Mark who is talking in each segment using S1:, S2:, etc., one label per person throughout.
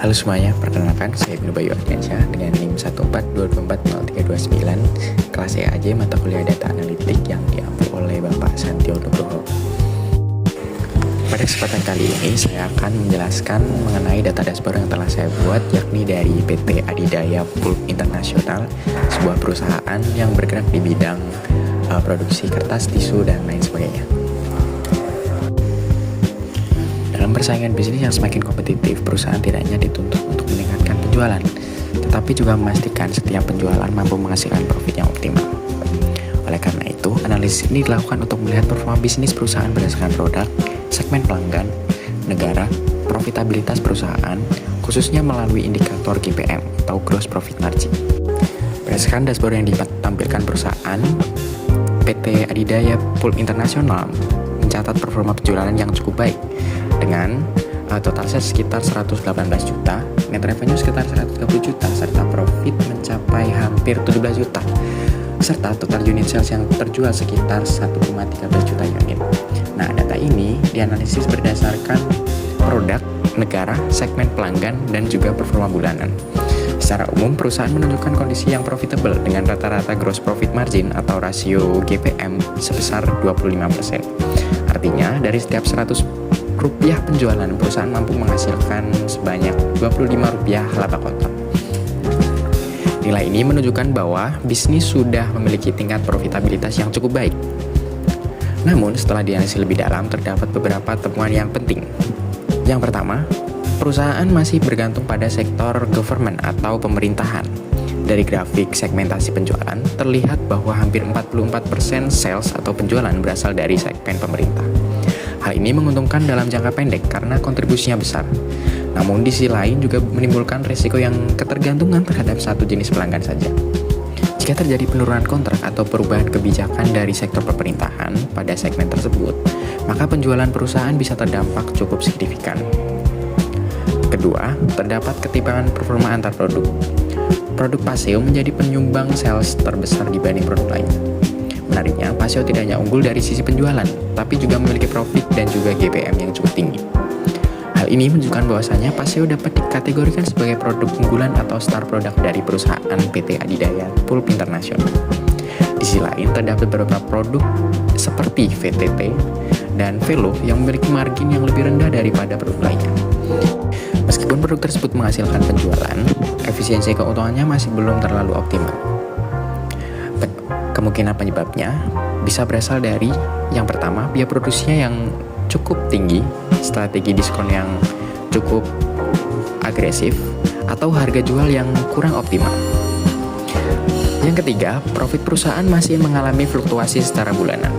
S1: Halo semuanya, perkenalkan saya Ibnu Bayu Ardiansyah dengan NIM 142240329 kelas EAJ mata kuliah data analitik yang diampu oleh Bapak Santio Nugroho. Pada kesempatan kali ini saya akan menjelaskan mengenai data dashboard yang telah saya buat, yakni dari PT Adidaya Pulp International, sebuah perusahaan yang bergerak di bidang produksi kertas, tisu, dan lain sebagainya. Dalam persaingan bisnis yang semakin kompetitif, perusahaan tidak hanya dituntut untuk meningkatkan penjualan, tetapi juga memastikan setiap penjualan mampu menghasilkan profit yang optimal. Oleh karena itu, analisis ini dilakukan untuk melihat performa bisnis perusahaan berdasarkan produk, segmen pelanggan, negara, profitabilitas perusahaan, khususnya melalui indikator GPM atau Gross Profit Margin. Berdasarkan dashboard yang ditampilkan perusahaan, PT Adidaya Pulp International mencatat performa penjualan yang cukup baik dengan total sales sekitar 118 juta, net revenue sekitar 130 juta, serta profit mencapai hampir 17 juta, serta total unit sales yang terjual sekitar 1,13 juta unit. Nah, data ini dianalisis berdasarkan produk, negara, segmen pelanggan, dan juga performa bulanan. Secara umum, perusahaan menunjukkan kondisi yang profitable dengan rata-rata gross profit margin atau rasio GPM sebesar 25%. Artinya, dari setiap 100 rupiah penjualan, perusahaan mampu menghasilkan sebanyak 25 rupiah laba kotor. Nilai ini menunjukkan bahwa bisnis sudah memiliki tingkat profitabilitas yang cukup baik. Namun, setelah dianalisis lebih dalam, terdapat beberapa temuan yang penting. Yang pertama, perusahaan masih bergantung pada sektor government atau pemerintahan. Dari grafik segmentasi penjualan, terlihat bahwa hampir 44% sales atau penjualan berasal dari segmen pemerintah. Hal ini menguntungkan dalam jangka pendek karena kontribusinya besar. Namun di sisi lain juga menimbulkan risiko yang ketergantungan terhadap satu jenis pelanggan saja. Jika terjadi penurunan kontrak atau perubahan kebijakan dari sektor pemerintahan pada segmen tersebut, maka penjualan perusahaan bisa terdampak cukup signifikan. Kedua, terdapat ketimpangan performa antar produk. Produk Paseo menjadi penyumbang sales terbesar dibanding produk lain. Menariknya, Paseo tidak hanya unggul dari sisi penjualan, tapi juga memiliki profit dan juga GPM yang cukup tinggi. Hal ini menunjukkan bahwasanya Paseo dapat dikategorikan sebagai produk unggulan atau star produk dari perusahaan PT Adidaya Pulp International. Di sisi lain, terdapat beberapa produk seperti VTT dan Velo yang memiliki margin yang lebih rendah daripada produk lainnya. Meskipun produk tersebut menghasilkan penjualan, efisiensi keuntungannya masih belum terlalu optimal. Kemungkinan penyebabnya bisa berasal dari yang pertama, biaya produksinya yang cukup tinggi, strategi diskon yang cukup agresif, atau harga jual yang kurang optimal. Yang ketiga, profit perusahaan masih mengalami fluktuasi secara bulanan.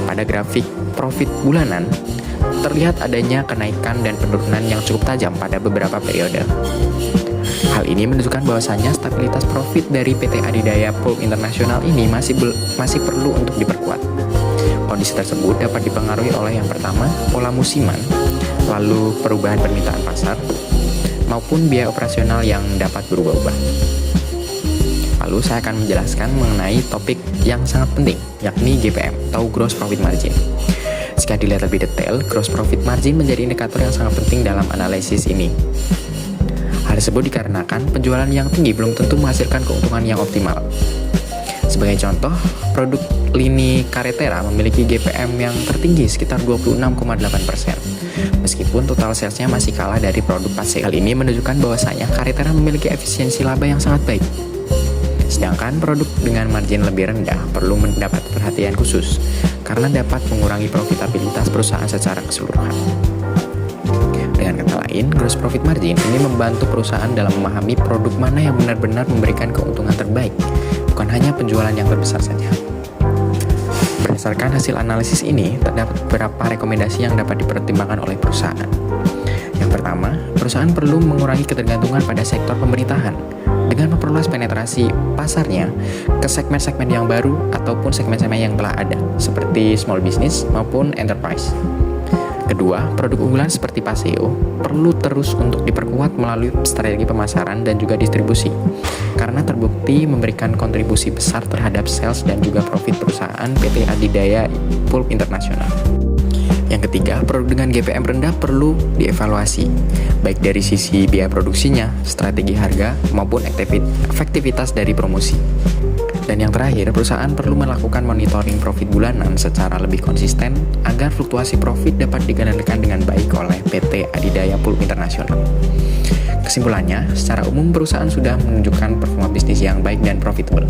S1: Pada grafik profit bulanan, terlihat adanya kenaikan dan penurunan yang cukup tajam pada beberapa periode. Hal ini menunjukkan bahwasannya stabilitas profit dari PT Adidaya Pulp International ini masih perlu untuk diperkuat. Kondisi tersebut dapat dipengaruhi oleh yang pertama, pola musiman, lalu perubahan permintaan pasar, maupun biaya operasional yang dapat berubah-ubah. Lalu saya akan menjelaskan mengenai topik yang sangat penting, yakni GPM atau Gross Profit Margin. Jika dilihat lebih detail, Gross Profit Margin menjadi indikator yang sangat penting dalam analisis ini. Hal tersebut dikarenakan penjualan yang tinggi belum tentu menghasilkan keuntungan yang optimal. Sebagai contoh, produk lini Karetera memiliki GPM yang tertinggi sekitar 26,8%. Meskipun total salesnya masih kalah dari produk Paseo. Hal ini menunjukkan bahwasanya Karetera memiliki efisiensi laba yang sangat baik. Sedangkan produk dengan margin lebih rendah perlu mendapat perhatian khusus karena dapat mengurangi profitabilitas perusahaan secara keseluruhan. Dengan kata lain, gross profit margin ini membantu perusahaan dalam memahami produk mana yang benar-benar memberikan keuntungan terbaik, bukan hanya penjualan yang terbesar saja. Berdasarkan hasil analisis ini, terdapat beberapa rekomendasi yang dapat dipertimbangkan oleh perusahaan. Yang pertama, perusahaan perlu mengurangi ketergantungan pada sektor pemerintahan dengan memperluas penetrasi pasarnya ke segmen-segmen yang baru ataupun segmen-segmen yang telah ada, seperti small business maupun enterprise. Kedua, produk unggulan seperti Paseo perlu terus untuk diperkuat melalui strategi pemasaran dan juga distribusi, karena terbukti memberikan kontribusi besar terhadap sales dan juga profit perusahaan PT Adidaya Pulp International. Yang ketiga, produk dengan GPM rendah perlu dievaluasi, baik dari sisi biaya produksinya, strategi harga, maupun efektivitas dari promosi. Dan yang terakhir, perusahaan perlu melakukan monitoring profit bulanan secara lebih konsisten agar fluktuasi profit dapat dikendalikan dengan baik oleh PT Adidaya Pulp International. Kesimpulannya, secara umum perusahaan sudah menunjukkan performa bisnis yang baik dan profitable.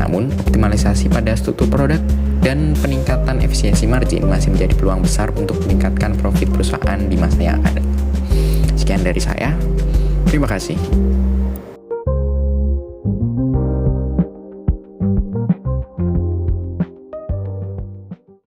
S1: Namun, optimalisasi pada struktur produk dan peningkatan efisiensi margin masih menjadi peluang besar untuk meningkatkan profit perusahaan di masa yang akan datang. Sekian dari saya. Terima kasih.